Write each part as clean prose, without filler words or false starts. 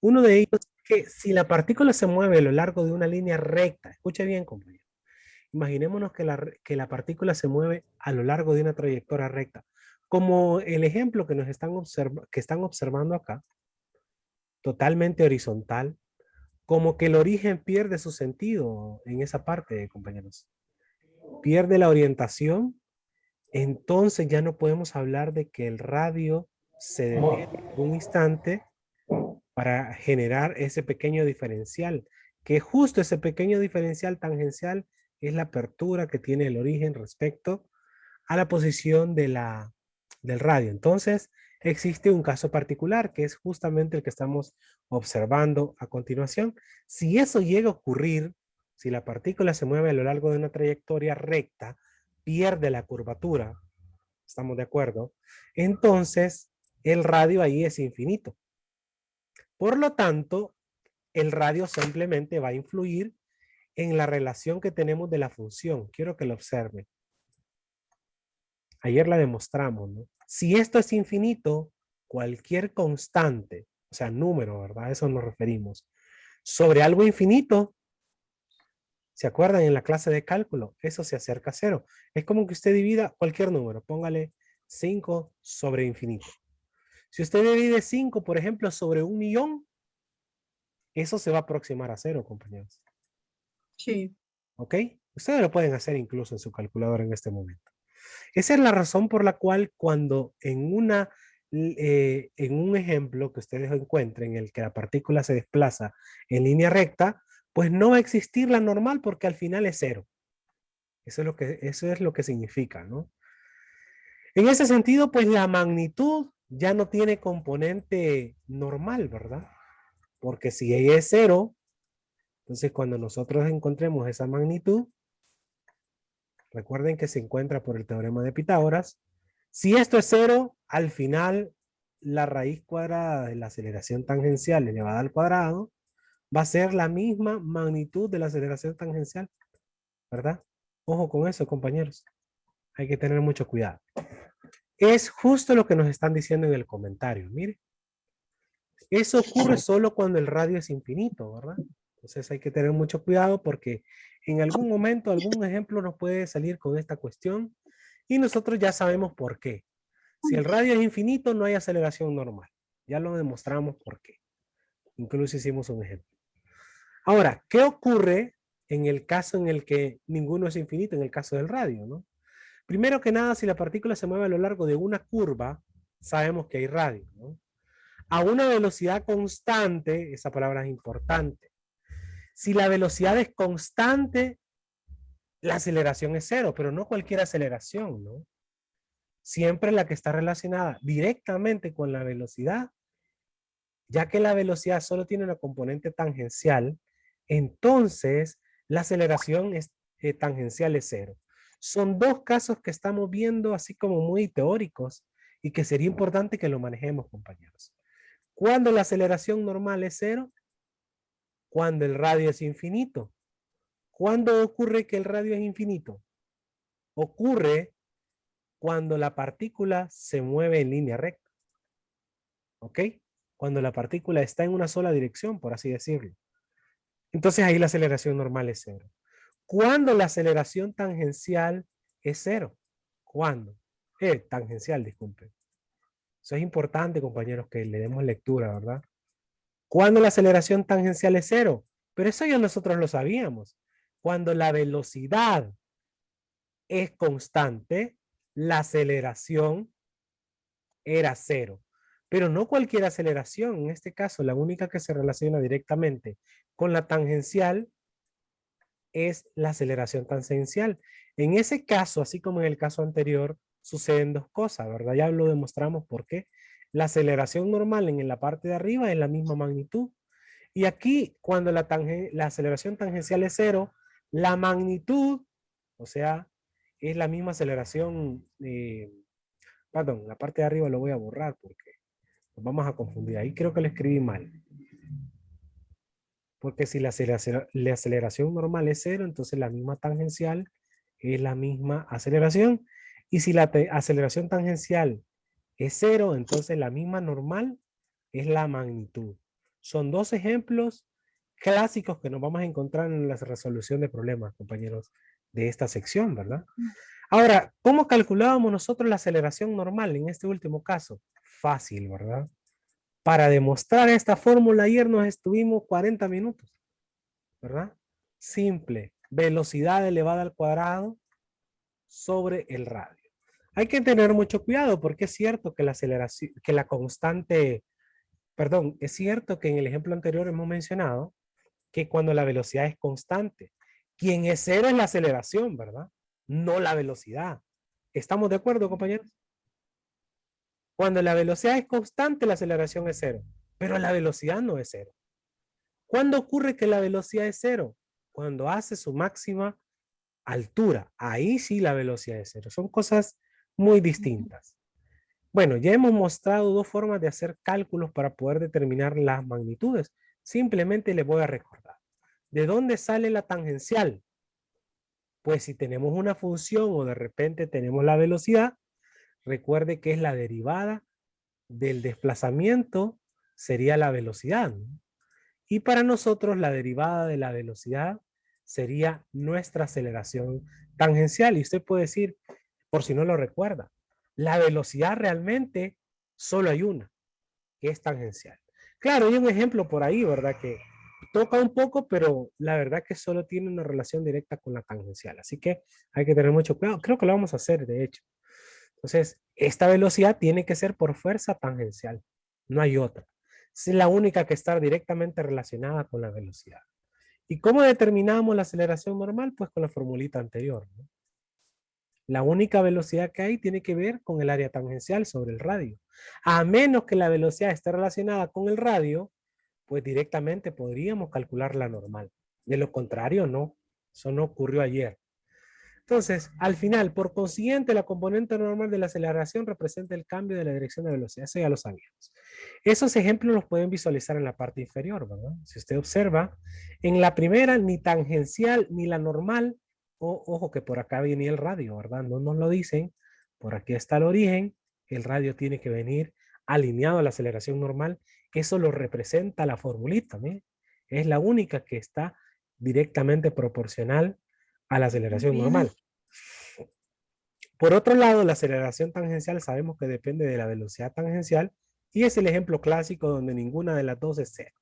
Uno de ellos es que si la partícula se mueve a lo largo de una línea recta, escuche bien, compañero. Imaginémonos que la partícula se mueve a lo largo de una trayectoria recta, como el ejemplo que que están observando acá, totalmente horizontal, como que el origen pierde su sentido en esa parte, compañeros. Pierde la orientación, entonces ya no podemos hablar de que el radio se detiene por un instante para generar ese pequeño diferencial, que justo ese pequeño diferencial tangencial es la apertura que tiene el origen respecto a la posición del radio. Entonces, existe un caso particular que es justamente el que estamos observando a continuación. Si eso llega a ocurrir, si la partícula se mueve a lo largo de una trayectoria recta, pierde la curvatura, ¿estamos de acuerdo? Entonces, el radio ahí es infinito. Por lo tanto, el radio simplemente va a influir en la relación que tenemos de la función. Quiero que lo observe. Ayer la demostramos, ¿no? Si esto es infinito, cualquier constante, o sea, número, ¿verdad? A eso nos referimos. Sobre algo infinito, ¿se acuerdan en la clase de cálculo? Eso se acerca a cero. Es como que usted divida cualquier número, póngale 5 sobre infinito. Si usted divide 5, por ejemplo, sobre 1.000.000, eso se va a aproximar a cero, compañeros. Sí. ¿Ok? Ustedes lo pueden hacer incluso en su calculadora en este momento. Esa es la razón por la cual cuando en un ejemplo que ustedes encuentren en el que la partícula se desplaza en línea recta, pues no va a existir la normal porque al final es cero. Eso es lo que significa, ¿no? En ese sentido, pues la magnitud ya no tiene componente normal, ¿verdad? Porque si ella es cero, entonces cuando nosotros encontremos esa magnitud, recuerden que se encuentra por el teorema de Pitágoras. Si esto es cero, al final la raíz cuadrada de la aceleración tangencial elevada al cuadrado va a ser la misma magnitud de la aceleración tangencial, ¿verdad? Ojo con eso, compañeros. Hay que tener mucho cuidado. Es justo lo que nos están diciendo en el comentario. Mire, eso ocurre solo cuando el radio es infinito, ¿verdad? Entonces hay que tener mucho cuidado porque en algún momento algún ejemplo nos puede salir con esta cuestión y nosotros ya sabemos por qué. Si el radio es infinito, no hay aceleración normal. Ya lo demostramos por qué. Incluso hicimos un ejemplo. Ahora, ¿qué ocurre en el caso en el que ninguno es infinito, en el caso del radio, ¿no? Primero que nada, si la partícula se mueve a lo largo de una curva, sabemos que hay radio, ¿no? A una velocidad constante, esa palabra es importante. Si la velocidad es constante, la aceleración es cero, pero no cualquier aceleración, ¿no? Siempre la que está relacionada directamente con la velocidad, ya que la velocidad solo tiene una componente tangencial, entonces la aceleración tangencial es cero. Son dos casos que estamos viendo así como muy teóricos y que sería importante que lo manejemos, compañeros. Cuando la aceleración normal es cero, cuando el radio es infinito. ¿Cuándo ocurre que el radio es infinito? Ocurre cuando la partícula se mueve en línea recta. ¿Ok? Cuando la partícula está en una sola dirección, por así decirlo. Entonces ahí la aceleración normal es cero. ¿Cuándo la aceleración tangencial es cero? ¿Cuándo? Tangencial, disculpen. Eso es importante, compañeros, que le demos lectura, ¿verdad? ¿Cuándo la aceleración tangencial es cero? Pero eso ya nosotros lo sabíamos. Cuando la velocidad es constante, la aceleración era cero. Pero no cualquier aceleración. En este caso, la única que se relaciona directamente con la tangencial es la aceleración tangencial. En ese caso, así como en el caso anterior, suceden dos cosas, ¿verdad? Ya lo demostramos por qué. La aceleración normal en la parte de arriba es la misma magnitud. Y aquí, cuando la aceleración tangencial es cero, la magnitud, o sea, es la misma aceleración, perdón, la parte de arriba lo voy a borrar porque nos vamos a confundir. Ahí creo que lo escribí mal. Porque si la aceleración normal es cero, entonces la misma tangencial es la misma aceleración. Y si la aceleración tangencial es cero, entonces la misma normal es la magnitud. Son dos ejemplos clásicos que nos vamos a encontrar en la resolución de problemas, compañeros, de esta sección, ¿verdad? Ahora, ¿cómo calculábamos nosotros la aceleración normal en este último caso? Fácil, ¿verdad? Para demostrar esta fórmula ayer nos estuvimos 40 minutos, ¿verdad? Simple, velocidad elevada al cuadrado sobre el radio. Hay que tener mucho cuidado porque es cierto que la aceleración, que la constante, perdón, es cierto que en el ejemplo anterior hemos mencionado que cuando la velocidad es constante, quien es cero es la aceleración, ¿verdad? No la velocidad. ¿Estamos de acuerdo, compañeros? Cuando la velocidad es constante, la aceleración es cero, pero la velocidad no es cero. ¿Cuándo ocurre que la velocidad es cero? Cuando hace su máxima altura. Ahí sí la velocidad es cero. Son cosas muy distintas. Bueno, ya hemos mostrado dos formas de hacer cálculos para poder determinar las magnitudes. Simplemente les voy a recordar. ¿De dónde sale la tangencial? Pues si tenemos una función o de repente tenemos la velocidad, recuerde que es la derivada del desplazamiento, sería la velocidad, ¿no? Y para nosotros la derivada de la velocidad sería nuestra aceleración tangencial. Y usted puede decir, por si no lo recuerda, la velocidad realmente solo hay una, que es tangencial. Claro, hay un ejemplo por ahí, ¿verdad? Que toca un poco, pero la verdad que solo tiene una relación directa con la tangencial. Así que hay que tener mucho cuidado. Creo que lo vamos a hacer, de hecho. Entonces, esta velocidad tiene que ser por fuerza tangencial. No hay otra. Es la única que está directamente relacionada con la velocidad. ¿Y cómo determinamos la aceleración normal? Pues con la formulita anterior, ¿no? La única velocidad que hay tiene que ver con el área tangencial sobre el radio. A menos que la velocidad esté relacionada con el radio, pues directamente podríamos calcular la normal. De lo contrario, no. Eso no ocurrió ayer. Entonces, al final, por consiguiente, la componente normal de la aceleración representa el cambio de la dirección de velocidad. Eso ya lo sabíamos. Esos ejemplos los pueden visualizar en la parte inferior, ¿verdad? Si usted observa, en la primera, ni tangencial ni la normal, ojo que por acá venía el radio, ¿verdad? No nos lo dicen. Por aquí está el origen. El radio tiene que venir alineado a la aceleración normal. Eso lo representa la formulita, ¿eh? Es la única que está directamente proporcional a la aceleración normal. Por otro lado, la aceleración tangencial sabemos que depende de la velocidad tangencial y es el ejemplo clásico donde ninguna de las dos es cero.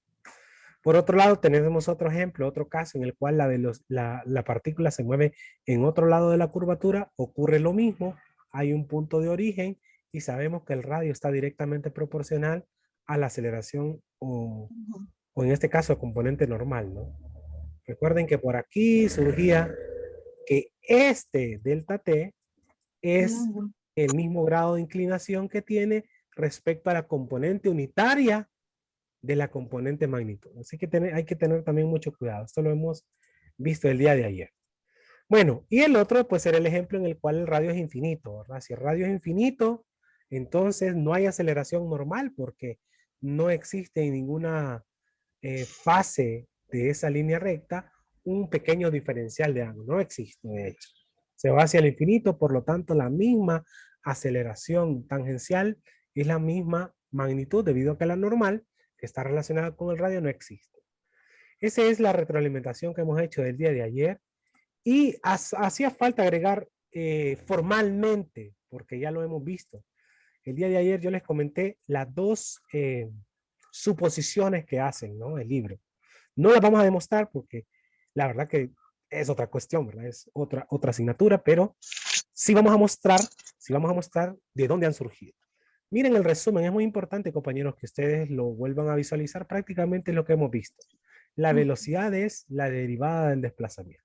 Por otro lado, tenemos otro ejemplo, otro caso en el cual la partícula se mueve en otro lado de la curvatura, ocurre lo mismo, hay un punto de origen y sabemos que el radio está directamente proporcional a la aceleración o en este caso el componente normal, ¿no? Recuerden que por aquí surgía que este delta T es el mismo grado de inclinación que tiene respecto a la componente unitaria de la componente magnitud. Así que hay que tener también mucho cuidado. Esto lo hemos visto el día de ayer. Bueno, y el otro pues será el ejemplo en el cual el radio es infinito, ¿verdad? Si el radio es infinito, entonces no hay aceleración normal porque no existe en ninguna fase de esa línea recta un pequeño diferencial de ángulo. No existe, de hecho. Se va hacia el infinito, por lo tanto, la misma aceleración tangencial es la misma magnitud debido a que la normal, que está relacionada con el radio, no existe. Esa es la retroalimentación que hemos hecho del día de ayer. Y hacía falta agregar formalmente, porque ya lo hemos visto. El día de ayer yo les comenté las dos suposiciones que hacen, ¿no? El libro. No las vamos a demostrar porque la verdad que es otra cuestión, ¿verdad? Es otra asignatura, pero sí vamos a mostrar de dónde han surgido. Miren el resumen, es muy importante, compañeros, que ustedes lo vuelvan a visualizar prácticamente lo que hemos visto. La velocidad es la derivada del desplazamiento.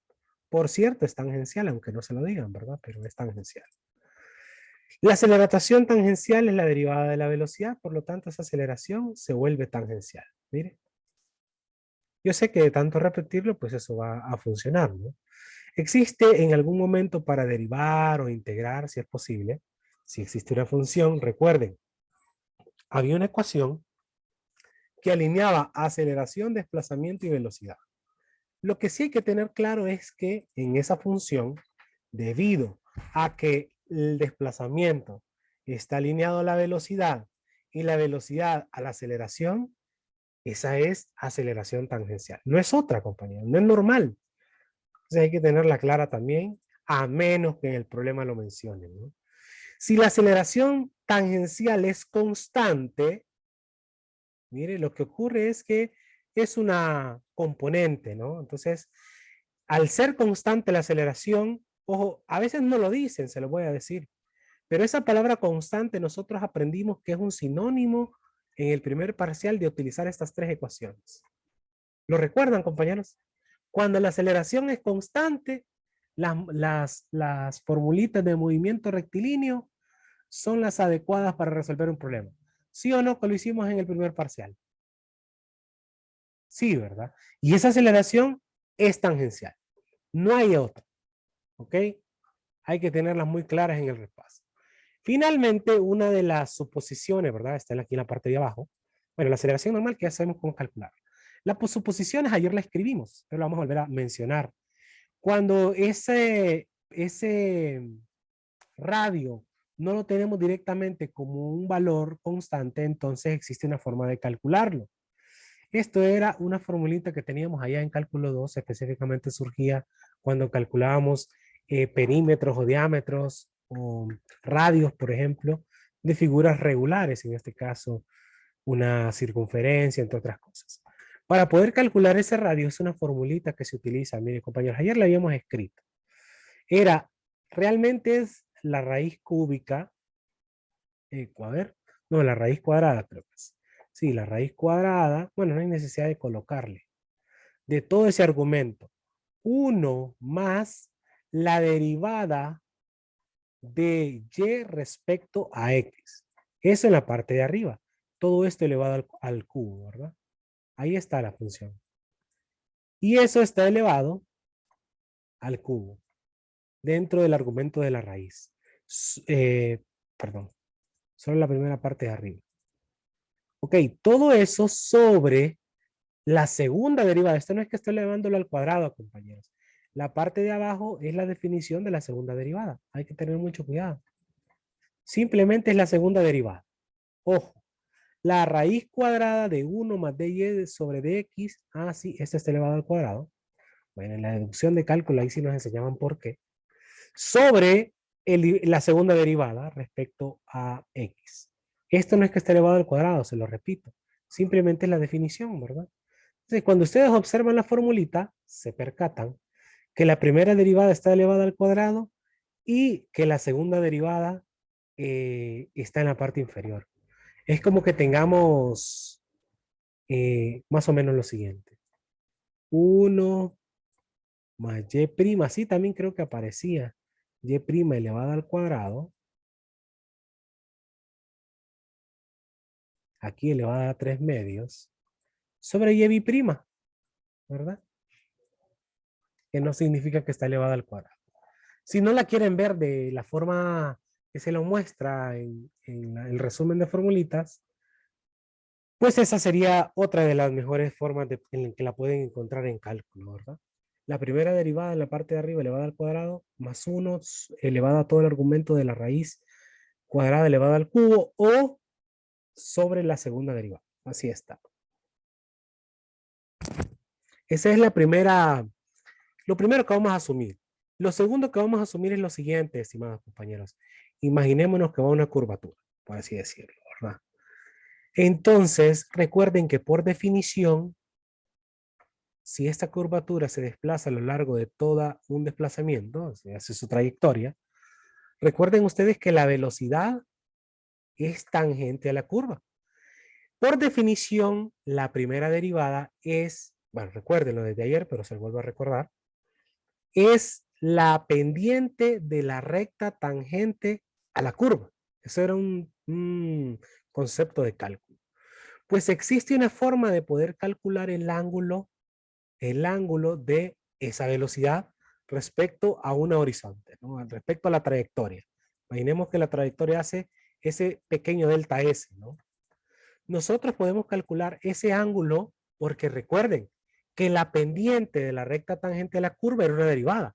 Por cierto, es tangencial, aunque no se lo digan, ¿verdad? Pero es tangencial. La aceleración tangencial es la derivada de la velocidad, por lo tanto esa aceleración se vuelve tangencial. Mire. Yo sé que de tanto repetirlo, pues eso va a funcionar, ¿no? Existe en algún momento para derivar o integrar, si es posible, si existe una función, recuerden, había una ecuación que alineaba aceleración, desplazamiento y velocidad. Lo que sí hay que tener claro es que en esa función, debido a que el desplazamiento está alineado a la velocidad y la velocidad a la aceleración, Esa es aceleración tangencial. No es otra, compañero, no es normal. Entonces hay que tenerla clara también, a menos que en el problema lo mencionen, ¿no? Si la aceleración tangencial es constante, mire, lo que ocurre es que es una componente, ¿no? Entonces, al ser constante la aceleración, ojo, a veces no lo dicen, se lo voy a decir, pero esa palabra constante nosotros aprendimos que es un sinónimo en el primer parcial de utilizar estas tres ecuaciones. ¿Lo recuerdan, compañeros? Cuando la aceleración es constante, las formulitas de movimiento rectilíneo son las adecuadas para resolver un problema. ¿Sí o no que lo hicimos en el primer parcial? Sí, ¿verdad? Y esa aceleración es tangencial. No hay otra. ¿Ok? Hay que tenerlas muy claras en el repaso. Finalmente, una de las suposiciones, ¿verdad? Está aquí en la parte de abajo. Bueno, la aceleración normal que ya sabemos cómo calcular. Las suposiciones ayer la escribimos, pero la vamos a volver a mencionar. Cuando ese radio no lo tenemos directamente como un valor constante, entonces existe una forma de calcularlo. Esto era una formulita que teníamos allá en cálculo 2, específicamente surgía cuando calculábamos perímetros o diámetros o radios, por ejemplo, de figuras regulares, en este caso una circunferencia, entre otras cosas. Para poder calcular ese radio es una formulita que se utiliza, mire compañeros, ayer la habíamos escrito. Era, realmente es la raíz cúbica, a ver, no, la raíz cuadrada creo que es. Sí, la raíz cuadrada, bueno, no hay necesidad de colocarle. De todo ese argumento, 1 más la derivada de y respecto a x. Eso en la parte de arriba. Todo esto elevado al cubo, ¿verdad? Ahí está la función. Y eso está elevado al cubo, dentro del argumento de la raíz. Perdón, solo la primera parte de arriba. Ok, todo eso sobre la segunda derivada. Esto no es que estoy elevándolo al cuadrado, compañeros. La parte de abajo es la definición de la segunda derivada. Hay que tener mucho cuidado. Simplemente es la segunda derivada. Ojo, la raíz cuadrada de 1 más dy sobre dx. Ah, sí, esto está elevado al cuadrado. Bueno, en la deducción de cálculo ahí sí nos enseñaban por qué. Sobre la segunda derivada respecto a x. Esto no es que esté elevado al cuadrado, se lo repito. Simplemente es la definición, ¿verdad? Entonces, cuando ustedes observan la formulita, se percatan que la primera derivada está elevada al cuadrado y que la segunda derivada está en la parte inferior. Es como que tengamos más o menos lo siguiente. 1 más y prima, sí, también creo que aparecía. Y prima elevada al cuadrado. Aquí elevada a 3 medios. Sobre y prima, ¿verdad? Que no significa que está elevada al cuadrado. Si no la quieren ver de la forma que se lo muestra en el resumen de formulitas, pues esa sería otra de las mejores formas en la que la pueden encontrar en cálculo, ¿verdad? La primera derivada en la parte de arriba elevada al cuadrado, más 1 elevada a todo el argumento de la raíz cuadrada elevada al cubo, o sobre la segunda derivada. Así está. Esa es la primera, lo primero que vamos a asumir. Lo segundo que vamos a asumir es lo siguiente, estimados compañeros. Imaginémonos que va una curvatura, por así decirlo, ¿verdad? Entonces, recuerden que por definición, si esta curvatura se desplaza a lo largo de todo un desplazamiento, se hace su trayectoria, recuerden ustedes que la velocidad es tangente a la curva. Por definición, la primera derivada es, bueno, recuérdenlo desde ayer, pero se lo vuelvo a recordar, es la pendiente de la recta tangente a la curva. Eso era un concepto de cálculo. Pues existe una forma de poder calcular el ángulo de esa velocidad respecto a una horizonte, ¿no? Respecto a la trayectoria. Imaginemos que la trayectoria hace ese pequeño delta S, ¿no? Nosotros podemos calcular ese ángulo porque recuerden que la pendiente de la recta tangente a la curva era una derivada.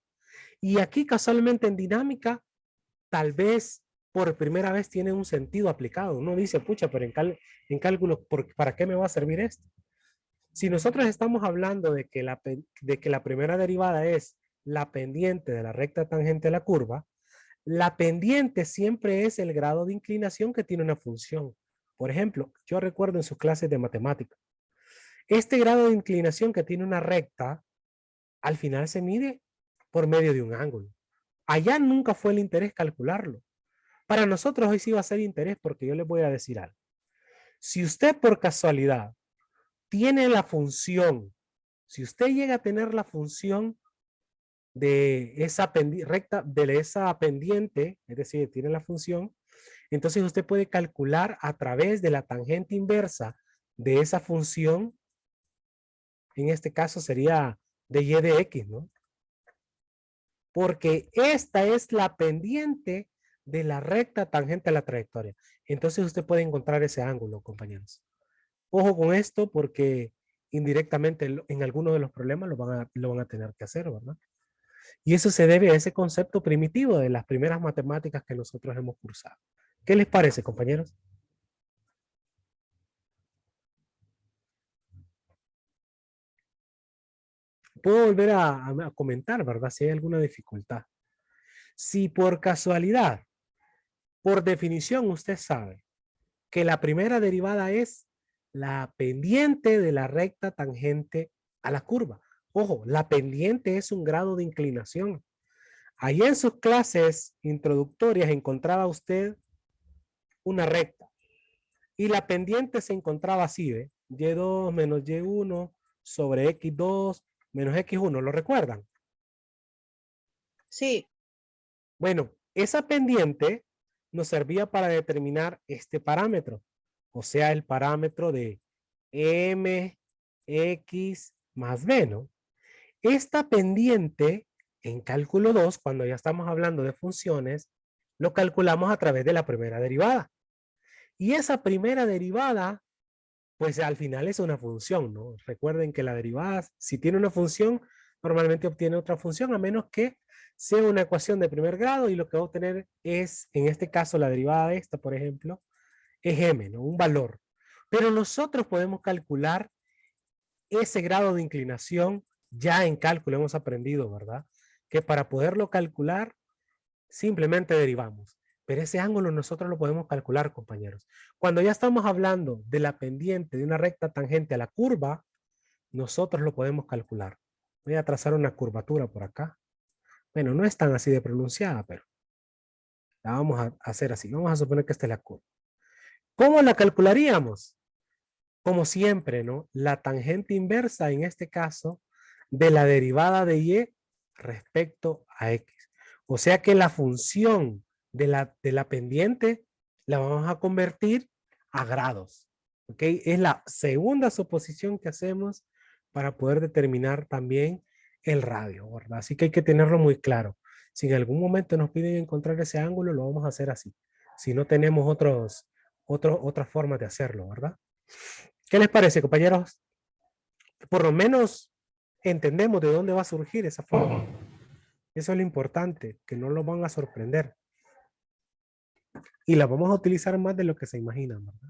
Y aquí casualmente en dinámica, tal vez por primera vez tiene un sentido aplicado. Uno dice, pucha, pero en cálculo, ¿para qué me va a servir esto? Si nosotros estamos hablando de que la primera derivada es la pendiente de la recta tangente a la curva, la pendiente siempre es el grado de inclinación que tiene una función. Por ejemplo, yo recuerdo en sus clases de matemáticas, este grado de inclinación que tiene una recta, al final se mide por medio de un ángulo. Allá nunca fue el interés calcularlo. Para nosotros hoy sí va a ser interés porque yo les voy a decir algo. Si usted por casualidad tiene la función, si usted llega a tener la función de esa recta, de esa pendiente, es decir, tiene la función, entonces usted puede calcular a través de la tangente inversa de esa función, en este caso sería de y de x, ¿no? Porque esta es la pendiente de la recta tangente a la trayectoria. Entonces usted puede encontrar ese ángulo, compañeros. Ojo con esto porque indirectamente en algunos de los problemas lo van a tener que hacer, ¿verdad? Y eso se debe a ese concepto primitivo de las primeras matemáticas que nosotros hemos cursado. ¿Qué les parece, compañeros? Puedo volver a comentar, ¿verdad? Si hay alguna dificultad. Si por casualidad, por definición, usted sabe que la primera derivada es la pendiente de la recta tangente a la curva. Ojo, la pendiente es un grado de inclinación. Allí en sus clases introductorias encontraba usted una recta y la pendiente se encontraba así, ¿ve? Y2 menos Y1 sobre X2 menos X1, ¿lo recuerdan? Sí. Bueno, esa pendiente nos servía para determinar este parámetro, o sea, el parámetro de mx más b, ¿no? Esta pendiente en cálculo 2, cuando ya estamos hablando de funciones, lo calculamos a través de la primera derivada. Y esa primera derivada, pues al final es una función, ¿no? Recuerden que la derivada, si tiene una función, normalmente obtiene otra función, a menos que sea una ecuación de primer grado y lo que va a obtener es, en este caso, la derivada de esta, por ejemplo, es m, ¿no? Un valor. Pero nosotros podemos calcular ese grado de inclinación ya en cálculo, hemos aprendido, ¿verdad? Que para poderlo calcular, simplemente derivamos. Pero ese ángulo nosotros lo podemos calcular, compañeros. Cuando ya estamos hablando de la pendiente de una recta tangente a la curva, nosotros lo podemos calcular. Voy a trazar una curvatura por acá. Bueno, no es tan así de pronunciada, pero la vamos a hacer así. Vamos a suponer que esta es la curva. ¿Cómo la calcularíamos? Como siempre, ¿no? La tangente inversa, en este caso, de la derivada de y respecto a x. O sea que la función de la pendiente la vamos a convertir a grados. ¿Ok? Es la segunda suposición que hacemos para poder determinar también el radio, ¿verdad? Así que hay que tenerlo muy claro. Si en algún momento nos piden encontrar ese ángulo, lo vamos a hacer así. Si no tenemos otras formas de hacerlo, ¿verdad? ¿Qué les parece, compañeros? Por lo menos entendemos de dónde va a surgir esa forma. Eso es lo importante, que no lo van a sorprender. Y la vamos a utilizar más de lo que se imaginan, ¿verdad?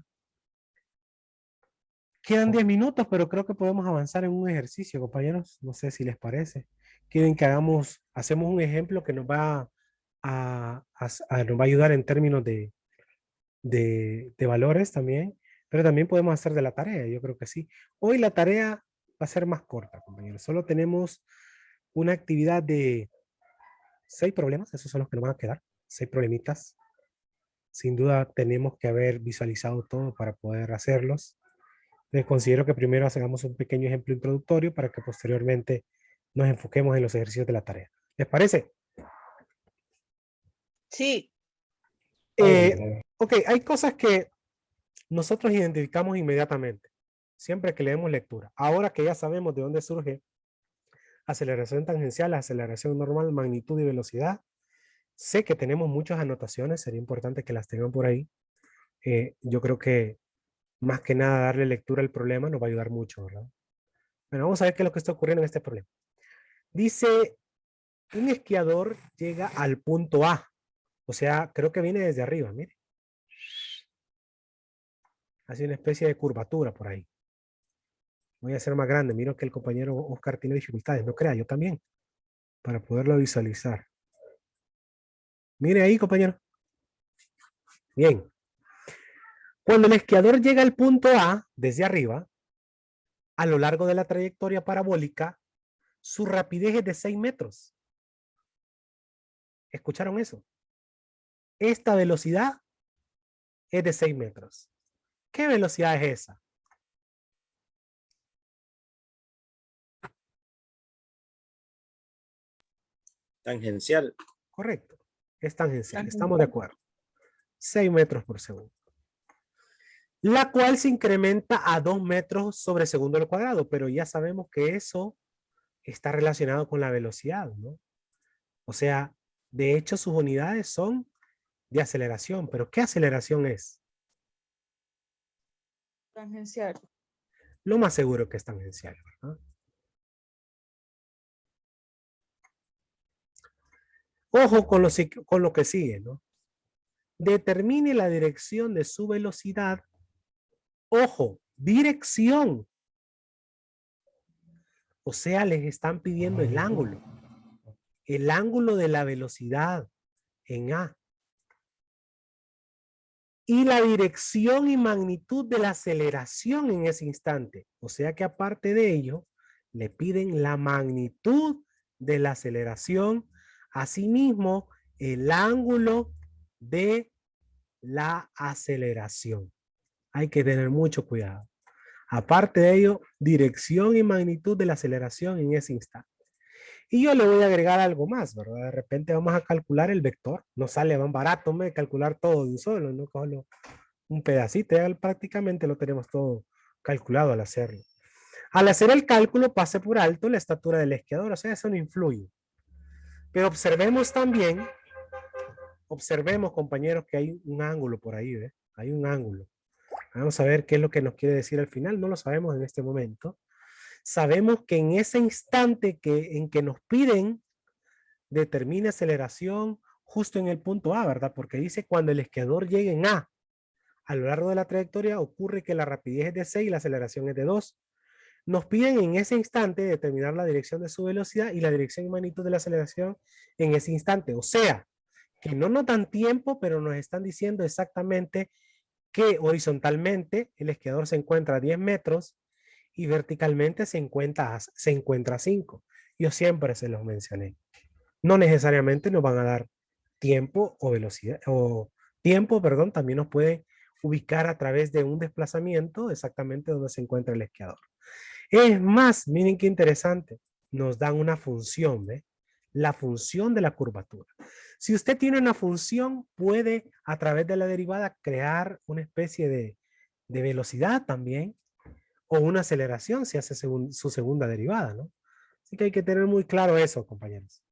Quedan 10 minutos, pero creo que podemos avanzar en un ejercicio, compañeros. No sé si les parece. Quieren que hacemos un ejemplo que nos va nos va a ayudar en términos de valores también, pero también podemos hacer de la tarea, yo creo que sí. Hoy la tarea va a ser más corta, compañeros. Solo tenemos una actividad de 6 problemas, esos son los que nos van a quedar, 6 problemitas. Sin duda tenemos que haber visualizado todo para poder hacerlos. Considero que primero hagamos un pequeño ejemplo introductorio para que posteriormente nos enfoquemos en los ejercicios de la tarea. ¿Les parece? Sí. Ok, hay cosas que nosotros identificamos inmediatamente, siempre que leemos lectura. Ahora que ya sabemos de dónde surge aceleración tangencial, aceleración normal, magnitud y velocidad, sé que tenemos muchas anotaciones, sería importante que las tengan por ahí. Yo creo que más que nada darle lectura al problema nos va a ayudar mucho, ¿verdad? Bueno, vamos a ver qué es lo que está ocurriendo en este problema. Dice, un esquiador llega al punto A, o sea, creo que viene desde arriba, mire. Hace una especie de curvatura por ahí. Voy a hacer más grande. Miro que el compañero Oscar tiene dificultades. No crea, yo también. Para poderlo visualizar. Mire ahí, compañero. Bien. Cuando el esquiador llega al punto A, desde arriba, a lo largo de la trayectoria parabólica, su rapidez es de 6 metros. ¿Escucharon eso? Esta velocidad es de 6 metros. ¿Qué velocidad es esa? Tangencial. Correcto. Es tangencial. Estamos de acuerdo. 6 metros por segundo. La cual se incrementa a 2 metros sobre segundo al cuadrado, pero ya sabemos que eso está relacionado con la velocidad, ¿no? O sea, de hecho sus unidades son de aceleración, pero ¿qué aceleración es? Tangencial. Lo más seguro que es tangencial, ¿verdad? Ojo con lo que sigue, ¿no? Determine la dirección de su velocidad. Ojo, dirección. O sea, les están pidiendo el ángulo. El ángulo de la velocidad en A. Y la dirección y magnitud de la aceleración en ese instante. O sea que aparte de ello, le piden la magnitud de la aceleración. Asimismo, el ángulo de la aceleración. Hay que tener mucho cuidado. Aparte de ello, dirección y magnitud de la aceleración en ese instante. Y yo le voy a agregar algo más, ¿verdad? De repente vamos a calcular el vector. No sale más barato, me calcular todo de un solo, no solo un pedacito. Ya prácticamente lo tenemos todo calculado al hacerlo. Al hacer el cálculo, pase por alto la estatura del esquiador, o sea, eso no influye. Pero observemos también, observemos, compañeros, que hay un ángulo por ahí, ¿ves? Hay un ángulo. Vamos a ver qué es lo que nos quiere decir al final. No lo sabemos en este momento. Sabemos que en ese instante en que nos piden determine aceleración justo en el punto A, ¿verdad? Porque dice cuando el esquiador llegue en A lo largo de la trayectoria ocurre que la rapidez es de 6 y la aceleración es de 2. Nos piden en ese instante determinar la dirección de su velocidad y la dirección y magnitud de la aceleración en ese instante. O sea, que no nos dan tiempo, pero nos están diciendo exactamente que horizontalmente el esquiador se encuentra a 10 metros y verticalmente se encuentra a 5. Yo siempre se los mencioné. No necesariamente nos van a dar tiempo o velocidad, o tiempo, perdón, también nos puede ubicar a través de un desplazamiento exactamente donde se encuentra el esquiador. Es más, miren qué interesante, nos dan una función, ¿ve? La función de la curvatura. Si usted tiene una función, puede a través de la derivada crear una especie de velocidad también, o una aceleración si hace su segunda derivada, ¿no? Así que hay que tener muy claro eso, compañeros.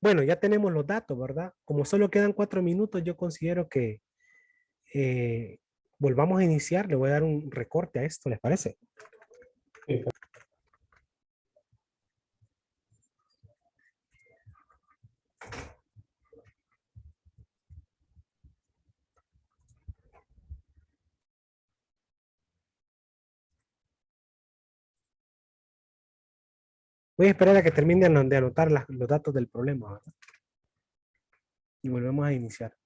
Bueno, ya tenemos los datos, ¿verdad? Como solo quedan 4 minutos, yo considero que volvamos a iniciar. Le voy a dar un recorte a esto, ¿les parece? Sí. Voy a esperar a que terminen de anotar los datos del problema, ¿verdad? Y volvemos a iniciar.